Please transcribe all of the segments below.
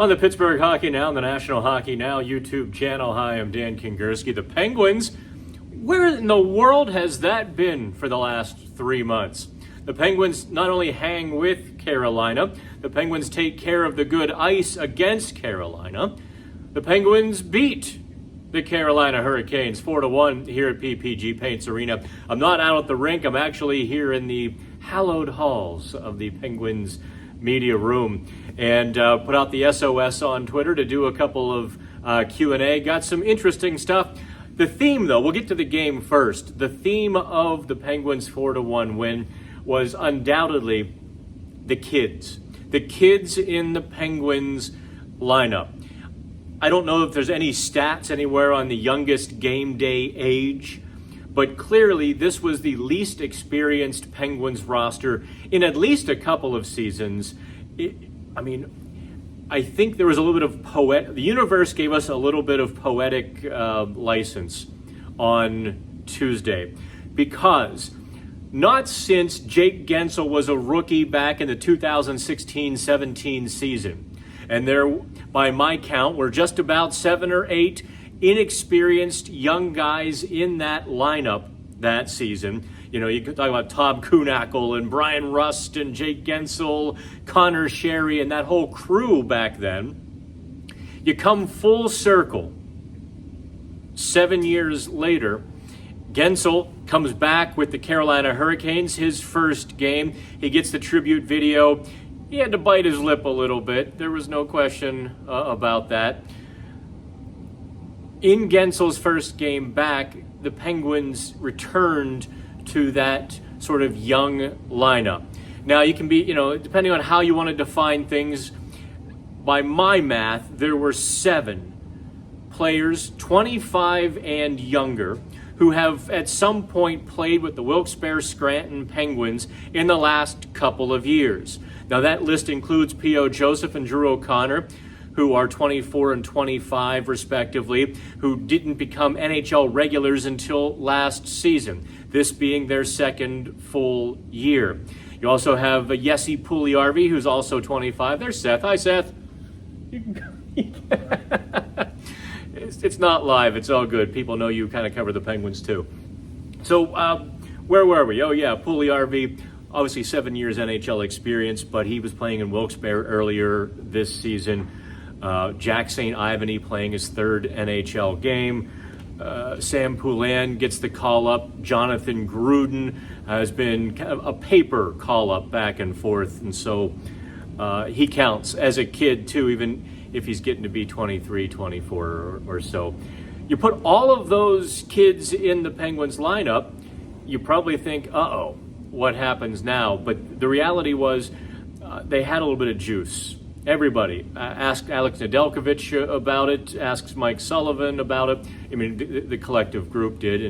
On the Pittsburgh Hockey Now and the National Hockey Now YouTube channel, hi, I'm Dan Kingerski. The Penguins, where in the world has that been for the last 3 months? The Penguins not only hang with Carolina, the Penguins take care of the good ice against Carolina. The Penguins beat the Carolina Hurricanes 4-1 here at PPG Paints Arena. I'm not out at the rink. I'm actually here in the hallowed halls of the Penguins media room, and put out the SOS on Twitter to do a couple of Q&A. Got some interesting stuff. The theme, though, we'll get to the game first. The theme of the Penguins' 4-1 win was undoubtedly the kids. The kids in the Penguins lineup. I don't know if there's any stats anywhere on the youngest game day age, but clearly this was the least experienced Penguins roster in at least a couple of seasons. I think there was a little bit of the universe gave us a little bit of poetic license on Tuesday, because not since Jake Guentzel was a rookie back in the 2016-17 season, and there, by my count, were just about 7 or 8 inexperienced young guys in that lineup that season. You know, you could talk about Tom Kuhnackel and Brian Rust and Jake Guentzel, Connor Sherry, and that whole crew back then. You come full circle 7 years later. Guentzel comes back with the Carolina Hurricanes, his first game. He gets the tribute video. He had to bite his lip a little bit. There was no question about that. In Guentzel's first game back, the Penguins returned to that sort of young lineup. Now, you can be, depending on how you want to define things, by my math, there were 7 players, 25 and younger, who have at some point played with the Wilkes-Barre-Scranton Penguins in the last couple of years. Now, that list includes P.O. Joseph and Drew O'Connor, who are 24 and 25 respectively, who didn't become NHL regulars until last season, this being their second full year. You also have Jesse Puljujärvi, who's also 25. There's Seth. Hi, Seth. It's not live. It's all good. People know you kind of cover the Penguins too. So where were we? Oh, yeah, Puljujärvi, obviously 7 years NHL experience, but he was playing in Wilkes-Barre earlier this season. Jack St. Ivany playing his third NHL game. Sam Poulin gets the call-up. Jonathan Gruden has been kind of a paper call-up back and forth, and so he counts as a kid too, even if he's getting to be 23, 24 or so. You put all of those kids in the Penguins lineup, you probably think, uh-oh, what happens now? But the reality was they had a little bit of juice. Everybody asked Alex Nedeljkovic about it, asks Mike Sullivan about it. I mean, the collective group did.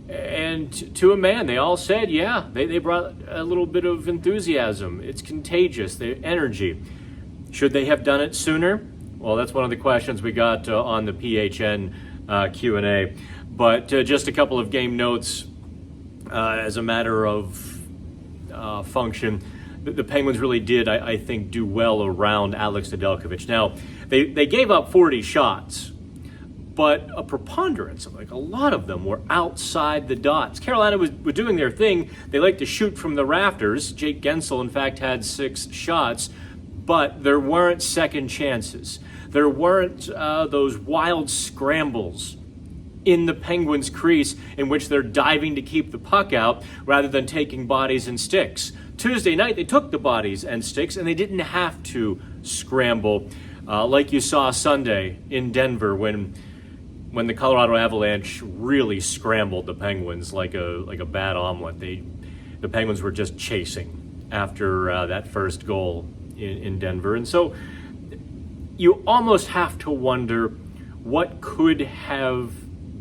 And to a man, they all said, yeah, they brought a little bit of enthusiasm. It's contagious, the energy. Should they have done it sooner? Well, that's one of the questions we got on the PHN Q&A. But just a couple of game notes as a matter of function. The Penguins really did, I think, do well around Alex Nedeljkovic. Now, they gave up 40 shots, but a preponderance, like a lot of them, were outside the dots. Carolina was doing their thing. They like to shoot from the rafters. Jake Guentzel, in fact, had 6 shots, but there weren't second chances. There weren't those wild scrambles in the Penguins' crease in which they're diving to keep the puck out rather than taking bodies and sticks. Tuesday night, they took the bodies and sticks, and they didn't have to scramble like you saw Sunday in Denver when the Colorado Avalanche really scrambled the Penguins like a bad omelet. The Penguins were just chasing after that first goal in Denver. And so you almost have to wonder what could have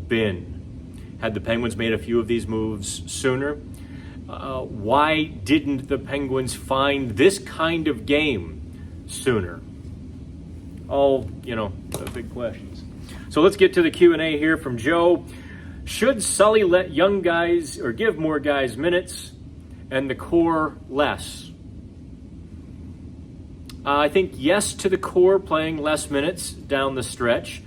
been had the Penguins made a few of these moves sooner. Why didn't the Penguins find this kind of game sooner? All, big questions. So let's get to the Q&A here from Joe. Should Sully let young guys or give more guys minutes and the core less? I think yes to the core playing less minutes down the stretch.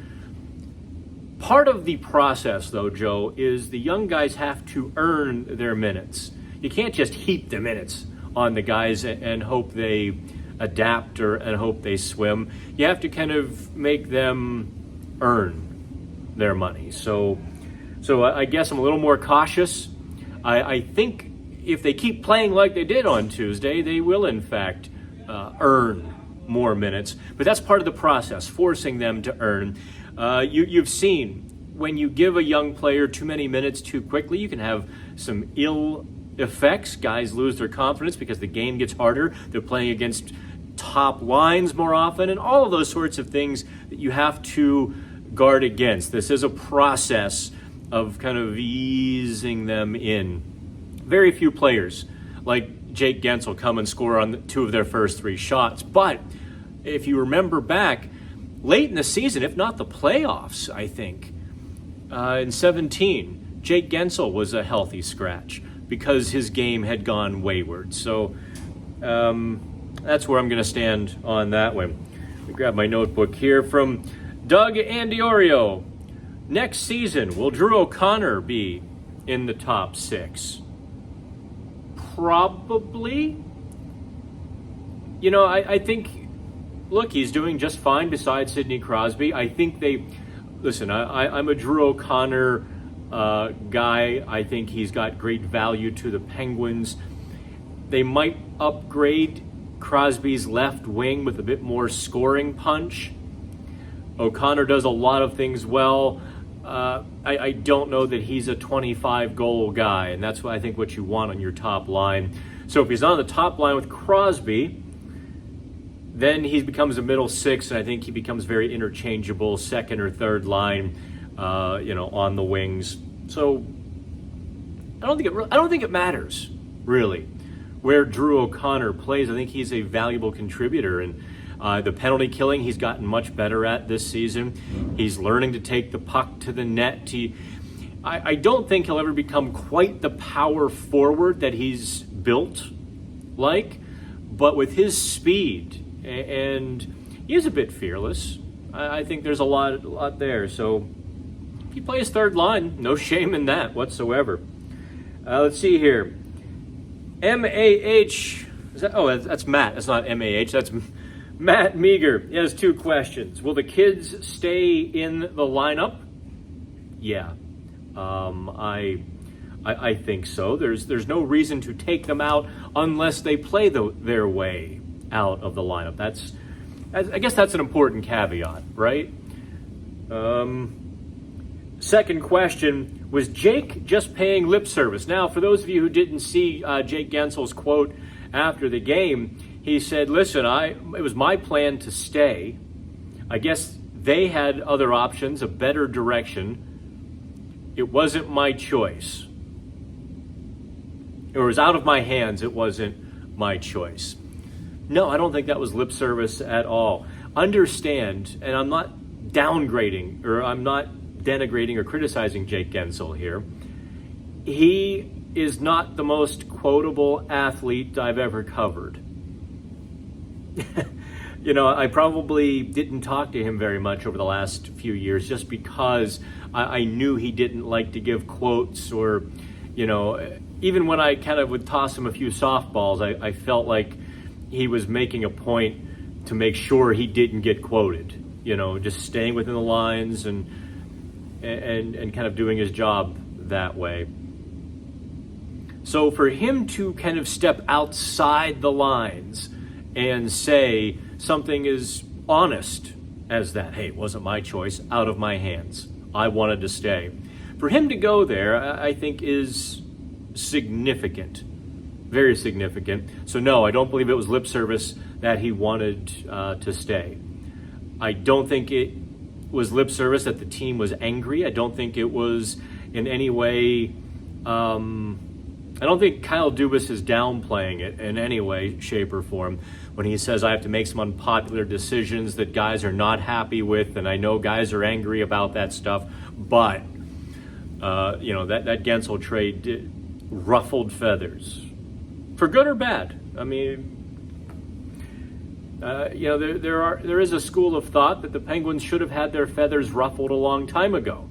Part of the process, though, Joe, is the young guys have to earn their minutes. You can't just heap the minutes on the guys and hope they adapt and hope they swim. You have to kind of make them earn their money. So I guess I'm a little more cautious. I think if they keep playing like they did on Tuesday, they will, in fact, earn more minutes. But that's part of the process, forcing them to earn. You've seen when you give a young player too many minutes too quickly, you can have some ill effects. Guys lose their confidence because the game gets harder. They're playing against top lines more often, and all of those sorts of things that you have to guard against. This is a process of kind of easing them in. Very few players like Jake Guentzel come and score on 2 of their first 3 shots. But if you remember back, late in the season, if not the playoffs, I think, in 17, Jake Guentzel was a healthy scratch because his game had gone wayward. So that's where I'm going to stand on that one. Let me grab my notebook here from Doug Andiorio. Next season, will Drew O'Connor be in the top 6? Probably. You know, I think, look, he's doing just fine beside Sidney Crosby. I think I'm a Drew O'Connor guy. I think he's got great value to the Penguins. They might upgrade Crosby's left wing with a bit more scoring punch. O'Connor does a lot of things well. I don't know that he's a 25-goal guy, and that's what I think what you want on your top line. So if he's on the top line with Crosby, then he becomes a middle 6, and I think he becomes very interchangeable, second or third line, on the wings. So I don't think it matters really where Drew O'Connor plays. I think he's a valuable contributor, and the penalty killing he's gotten much better at this season. He's learning to take the puck to the net. I don't think he'll ever become quite the power forward that he's built like, but with his speed, and he is a bit fearless, I think there's a lot there. So if he plays third line, no shame in that whatsoever. Let's see here. M-A-H, that's Matt. That's not M-A-H, that's Matt Meager. He has 2 questions. Will the kids stay in the lineup? Yeah, I think so. There's no reason to take them out unless they play their way out of the lineup. I guess that's an important caveat, right? Second question, was Jake just paying lip service? Now, for those of you who didn't see Jake Guentzel's quote after the game, he said, listen, it was my plan to stay. I guess they had other options, a better direction. It wasn't my choice. It was out of my hands. It wasn't my choice. No, I don't think that was lip service at all. Understand, and I'm not downgrading, or I'm not denigrating or criticizing Jake Guentzel here. He is not the most quotable athlete I've ever covered. I probably didn't talk to him very much over the last few years just because I knew he didn't like to give quotes, or, even when I kind of would toss him a few softballs, I felt like he was making a point to make sure he didn't get quoted, just staying within the lines and kind of doing his job that way. So for him to kind of step outside the lines and say something as honest as that, hey, it wasn't my choice, out of my hands, I wanted to stay. For him to go there, I think is significant, very significant. So no, I don't believe it was lip service that he wanted to stay. I don't think it was lip service that the team was angry. I don't think it was in any way, I don't think Kyle Dubas is downplaying it in any way, shape, or form when he says I have to make some unpopular decisions that guys are not happy with, and I know guys are angry about that stuff, but that Guentzel trade ruffled feathers. For good or bad. I mean, There is a school of thought that the Penguins should have had their feathers ruffled a long time ago.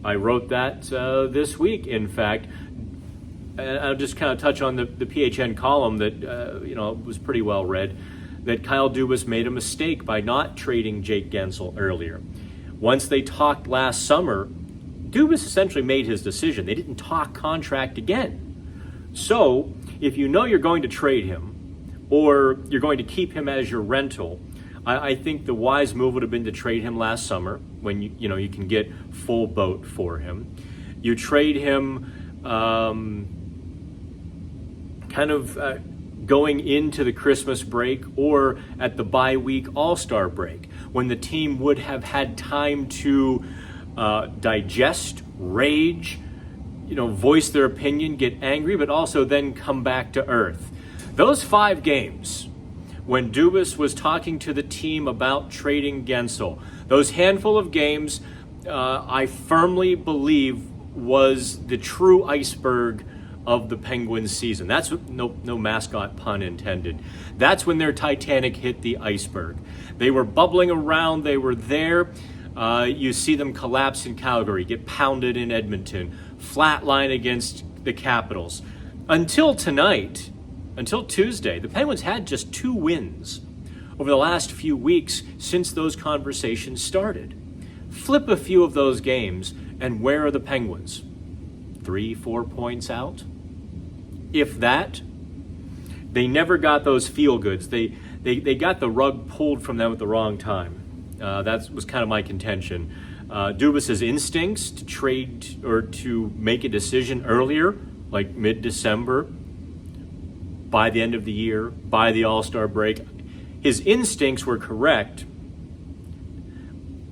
I wrote that this week, in fact. And I'll just kind of touch on the PHN column that was pretty well read, that Kyle Dubas made a mistake by not trading Jake Guentzel earlier. Once they talked last summer, Dubas essentially made his decision. They didn't talk contract again. So if you know you're going to trade him or you're going to keep him as your rental, I think the wise move would have been to trade him last summer when you can get full boat for him. You trade him going into the Christmas break or at the bye week All-Star break, when the team would have had time to digest, rage, voice their opinion, get angry, but also then come back to earth. Those 5 games when Dubas was talking to the team about trading Guentzel, those handful of games, I firmly believe was the true iceberg of the Penguins season. That's no mascot pun intended. That's when their Titanic hit the iceberg. They were bubbling around. They were there. You see them collapse in Calgary, get pounded in Edmonton, flatline against the Capitals. Until tonight, until Tuesday, the Penguins had just 2 wins over the last few weeks since those conversations started. Flip a few of those games, and where are the Penguins? 3-4 points out? If that. They never got those feel-goods. They got the rug pulled from them at the wrong time. That was kind of my contention. Dubas' instincts to trade or to make a decision earlier, like mid-December, by the end of the year, by the All-Star break, his instincts were correct.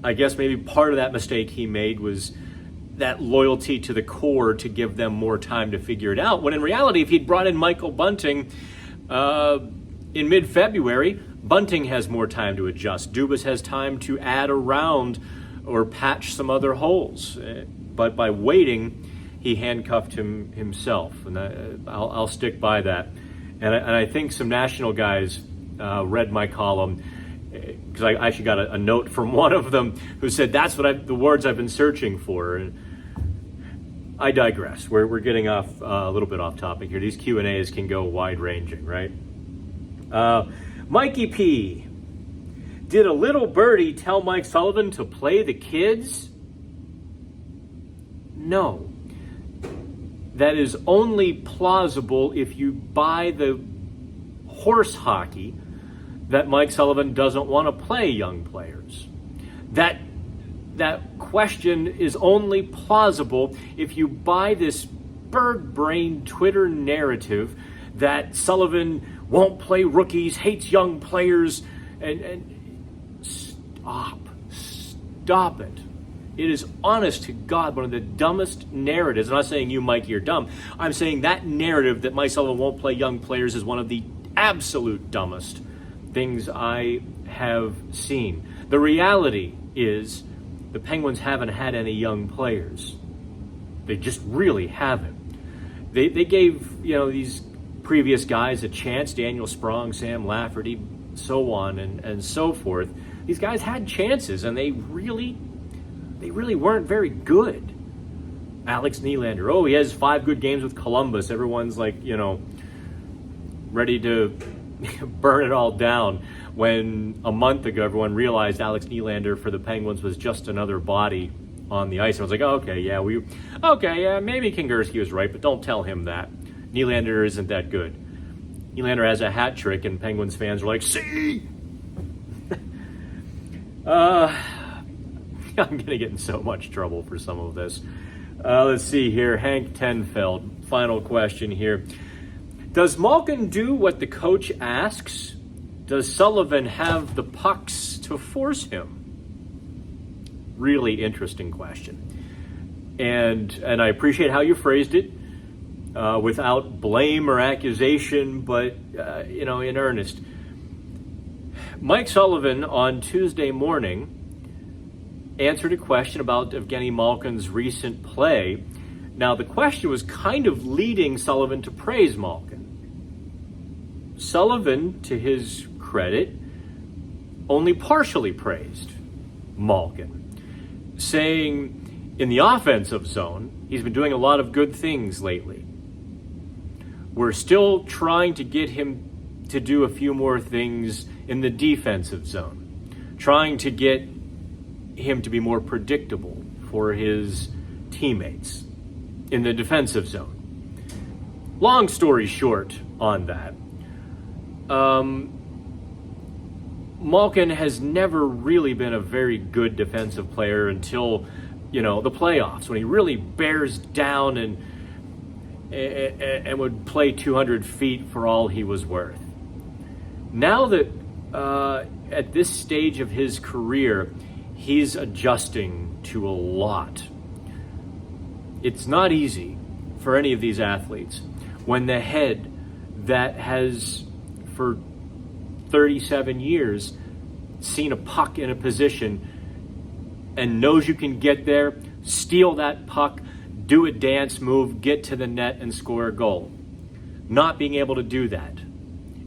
I guess maybe part of that mistake he made was that loyalty to the core to give them more time to figure it out. When in reality, if he'd brought in Michael Bunting in mid-February, Bunting has more time to adjust. Dubas has time to add around or patch some other holes. But by waiting, he handcuffed himself. And I'll stick by that. And I think some national guys read my column, because I actually got a note from one of them who said, that's the words I've been searching for. And I digress. We're getting off a little bit off topic here. These Q&As can go wide-ranging, right? Mikey P. Did a little birdie tell Mike Sullivan to play the kids? No. That is only plausible if you buy the horse hockey that Mike Sullivan doesn't want to play young players. That question is only plausible if you buy this bird-brained Twitter narrative that Sullivan won't play rookies, hates young players, and stop it. It is, honest to God, one of the dumbest narratives. I'm not saying you, Mike, you're dumb. I'm saying that narrative that Mike Sullivan won't play young players is one of the absolute dumbest things I have seen. The reality is the Penguins haven't had any young players. They just really haven't. They gave these previous guys a chance, Daniel Sprong, Sam Lafferty, so on and so forth. These guys had chances, and they really weren't very good. Alex Nylander, he has 5 good games with Columbus. Everyone's ready to burn it all down, when a month ago everyone realized Alex Nylander for the Penguins was just another body on the ice. And I was like, maybe Kingerski was right, but don't tell him that. Nylander isn't that good. Nylander has a hat trick, and Penguins fans are like, see? I'm going to get in so much trouble for some of this. Let's see here. Hank Tenfeld, final question here. Does Malkin do what the coach asks? Does Sullivan have the pucks to force him? Really interesting question. And I appreciate how you phrased it, without blame or accusation, but, in earnest. Mike Sullivan on Tuesday morning answered a question about Evgeny Malkin's recent play. Now, the question was kind of leading Sullivan to praise Malkin. Sullivan, to his credit, only partially praised Malkin, saying in the offensive zone, he's been doing a lot of good things lately. We're still trying to get him to do a few more things in the defensive zone, trying to get him to be more predictable for his teammates in the defensive zone. Long story short on that, Malkin has never really been a very good defensive player until, the playoffs, when he really bears down and would play 200 feet for all he was worth. Now that at this stage of his career, he's adjusting to a lot. It's not easy for any of these athletes when the head that has, for 37 years, seen a puck in a position and knows you can get there, steal that puck, do a dance move, get to the net and score a goal. Not being able to do that.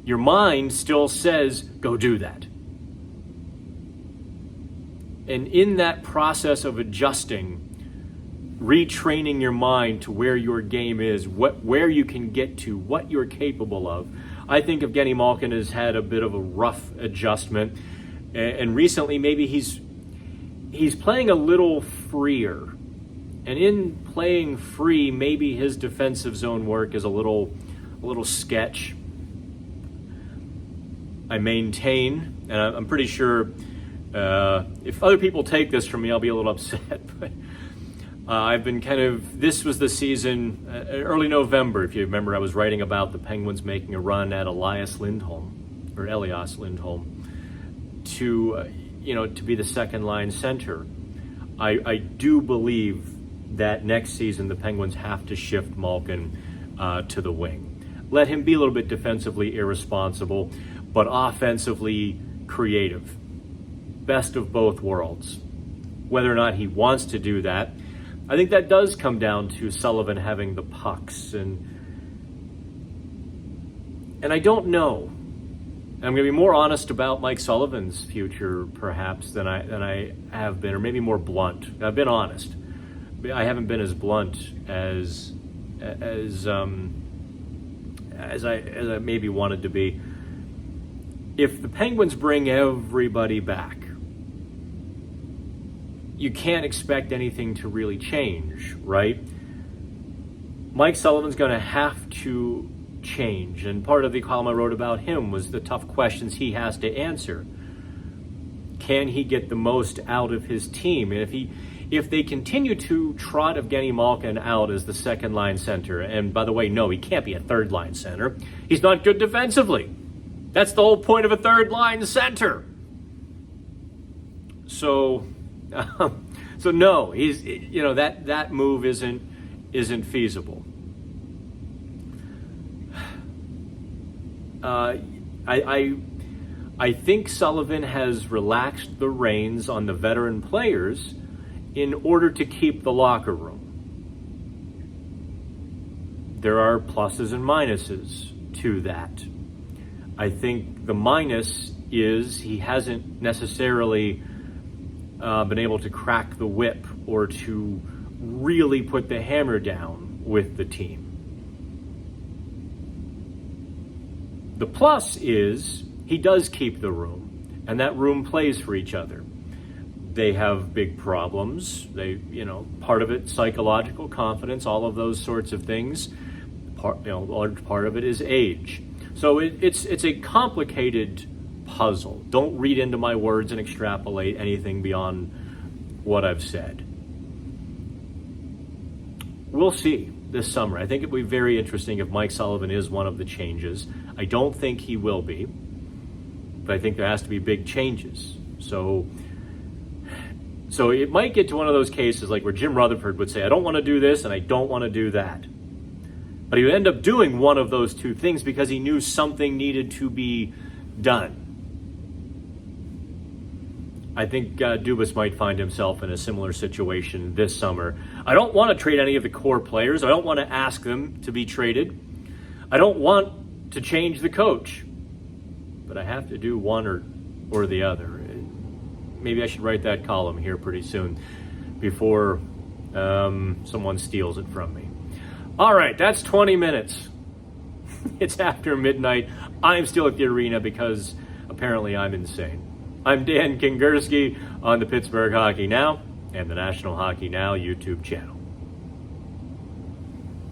Your mind still says, go do that. And in that process of adjusting, retraining your mind to where your game is, where you can get to, what you're capable of, I think Evgeny Malkin has had a bit of a rough adjustment. And recently, maybe he's playing a little freer. And in playing free, maybe his defensive zone work is a little sketch. I maintain, and I'm pretty sure if other people take this from me, I'll be a little upset. But I've been this was the season, early November, if you remember, I was writing about the Penguins making a run at Elias Lindholm to be the second line center. I do believe that next season the Penguins have to shift Malkin to the wing. Let him be a little bit defensively irresponsible, but offensively creative. Best of both worlds. Whether or not he wants to do that, I think that does come down to Sullivan having the pucks, and I don't know. I'm going to be more honest about Mike Sullivan's future, perhaps, than I have been, or maybe more blunt. I've been honest. I haven't been as blunt as I maybe wanted to be. If the Penguins bring everybody back, you can't expect anything to really change, right? Mike Sullivan's going to have to change, and part of the column I wrote about him was the tough questions he has to answer. Can he get the most out of his team? And if they continue to trot Evgeny Malkin out as the second line center, and by the way, no, he can't be a third line center. He's not good defensively. That's the whole point of a third line center. So no, he's that move isn't feasible. I think Sullivan has relaxed the reins on the veteran players in order to keep the locker room. There are pluses and minuses to that. I think the minus is he hasn't necessarily been able to crack the whip or to really put the hammer down with the team. The plus is he does keep the room, and that room plays for each other. They have big problems. Part of it, psychological confidence, all of those sorts of things. Large part of it is age. So it's a complicated puzzle. Don't read into my words and extrapolate anything beyond what I've said. We'll see this summer. I think it will be very interesting if Mike Sullivan is one of the changes. I don't think he will be, but I think there has to be big changes. So it might get to one of those cases like where Jim Rutherford would say, I don't want to do this and I don't want to do that. But he would end up doing one of those two things because he knew something needed to be done. I think Dubas might find himself in a similar situation this summer. I don't want to trade any of the core players. I don't want to ask them to be traded. I don't want to change the coach. but I have to do one or the other. Maybe I should write that column here pretty soon before someone steals it from me. All right, that's 20 minutes. It's after midnight. I'm still at the arena because apparently I'm insane. I'm Dan Kingerski on the Pittsburgh Hockey Now and the National Hockey Now YouTube channel.